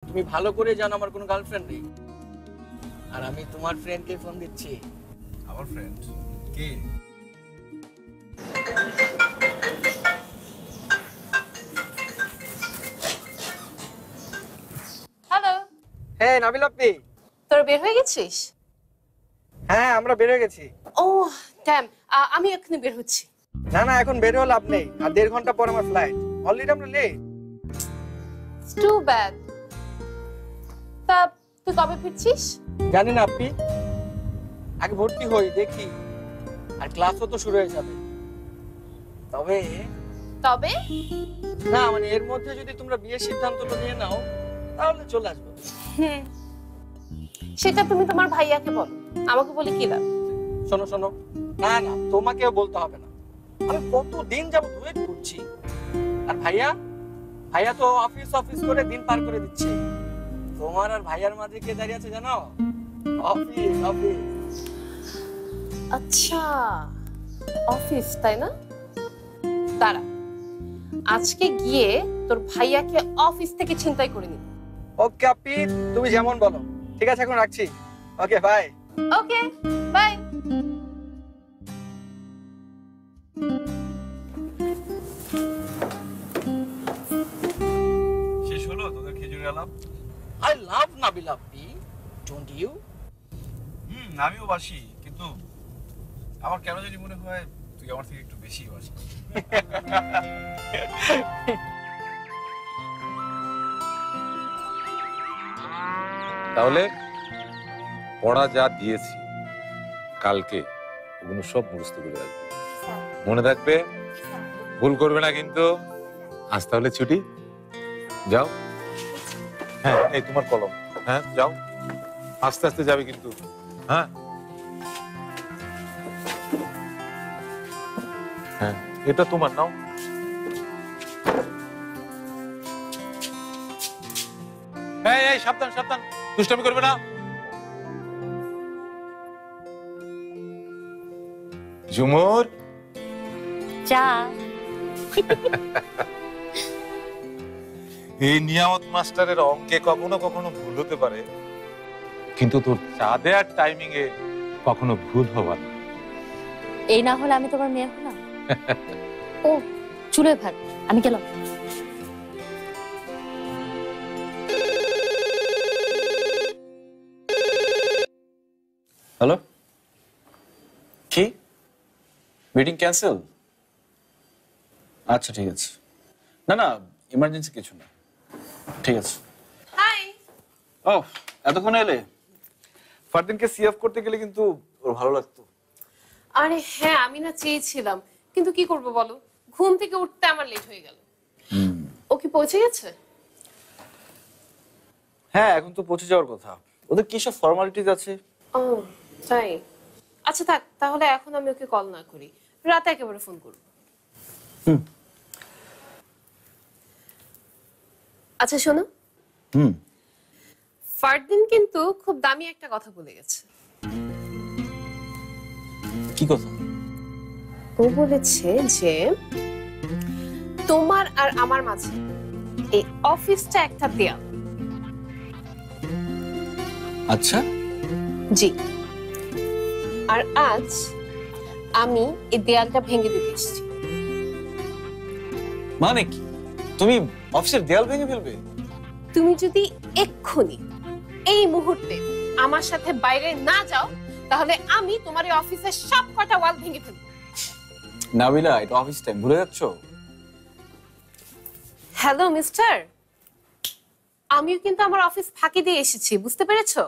তুমি ভালো করে জানো আমার কোনো গার্লফ্রেন্ড নেই, আর আমি তোমার ফ্রেন্ডকে ফোন দিচ্ছি। আমার ফ্রেন্ড কে? হ্যালো, হ্যাঁ নাবিল আপনি? তোর বের হয়ে গেছিস? হ্যাঁ আমরা বের হয়ে গেছি। ও ড্যাম, আমি এক্ষুনি বের হচ্ছি। না না এখন বের হলে লাভ নেই, আর 1.5 ঘন্টা পর আমার ফ্লাইট, অলরেডি আমরা লেট। Too bad. তা তুই কবে ফিরছিস? জানি না আপনি, আগে ভর্তি হই দেখি, আর ক্লাসও তো শুরু হয়ে যাবে। তবে তবে না মানে এর মধ্যে যদি তোমরা বিয়ের সিদ্ধান্তটা নিয়ে নাও তাহলে চলে আসবো। হুম, সেটা তুমি তোমার ভাইয়াকে বলো, আমাকে বলে কি লাভ? শোনো শোনো, না না তোমাকেও বলতে হবে না, আমি কতদিন যাবত ওয়েট করছি। আর ভাইয়া, ভাইয়া তো অফিস অফিস করে দিন পার করে দিচ্ছে। তোমার আর ভাইয়ার মাঝে কে দাঁড়িয়ে আছে জানো? Office office. আচ্ছা, অফিস তাই না? দাঁড়া, আজকে গিয়ে তোর ভাইয়াকে অফিস থেকে ছিনতাই করে নিব। ওকে আপি, তুমি যেমন বলো। ঠিক আছে এখন রাখছি। Okay bye. Okay bye. শেষ হলো তোদের খেজুর আলাপ? I love Nabil Api, don't you? আমিও বাসি, কিন্তু আমার কেন জানি মনে হয় তুই আমার থেকে একটু বেশি বাসিস। তাহলে পড়া যা দিয়েছি কালকে ওগুলো সব মুখস্থ করে রাখবে, মনে থাকবে, ভুল করবে না কিন্তু। আজ তাহলে ছুটি, যাও। হ্যাঁ এই তোমার কলম, হ্যাঁ যাও, আস্তে আস্তে যাবে কিন্তু। হ্যাঁ হ্যাঁ এটা তোমার, নাও। এই এই সাবধান সাবধান, দুষ্টামি করবে না। ঝুমুর চা। এই নিয়ামত মাস্টারের অঙ্কে কখনো কখনো ভুল হতে পারে, কিন্তু তোর চা দেওয়ার টাইমিং এ কখনো ভুল হবার না। এই না হলে আমি তোমার মেয়ে হলাম? ও চুলের ভার, আমি গেলাম। হ্যালো, কি মিটিং ক্যান্সেল? আচ্ছা ঠিক আছে, না না ইমার্জেন্সি কিছু না, ঠিক আছে। হাই। ও এতক্ষণ এলে? ফারদিনকে সিএফ করতে গেলে কিন্তু ওর ভালো লাগতো। আরে হ্যাঁ, আমি না চেয়েছিলাম, কিন্তু কি করব বলো, ঘুম থেকে উঠতে আমার লেট হয়ে গেল। ও কি পৌঁছে গেছে? হ্যাঁ এখন তো পৌঁছে যাওয়ার কথা, ওদের কি সব ফর্মালিটিজ আছে। ও তাই, আচ্ছা থাক, তাহলে এখন আমি ওকে কল না করি, রাতে একেবারে ফোন করব। আচ্ছা শোনো, ফারদিন কিন্তু খুব দামি একটা কথা বলে গেছে। কি কথা? ও বলেছে যে তোমার আর আমার মাঝে এই অফিসটা একটা দেয়াল। আচ্ছা জি, আর আজ আমি এই দেয়ালটা ভেঙে দিতে এসেছি। মানে কি, তুমি অফিসের দেয়াল ভেঙে ফেলবে? তুমি যদি এক্ষুনি এই মুহূর্তে আমার সাথে বাইরে না যাও, তাহলে আমি তোমার এই অফিসের সব কটা ওয়াল ভেঙে ফেলবো। নাবিলা, এটা অফিস টাইম, ভুলে যাচ্ছ? হ্যালো মিস্টার, আমিও কিন্তু আমার অফিস ফাঁকি দিয়ে এসেছি, বুঝতে পেরেছো?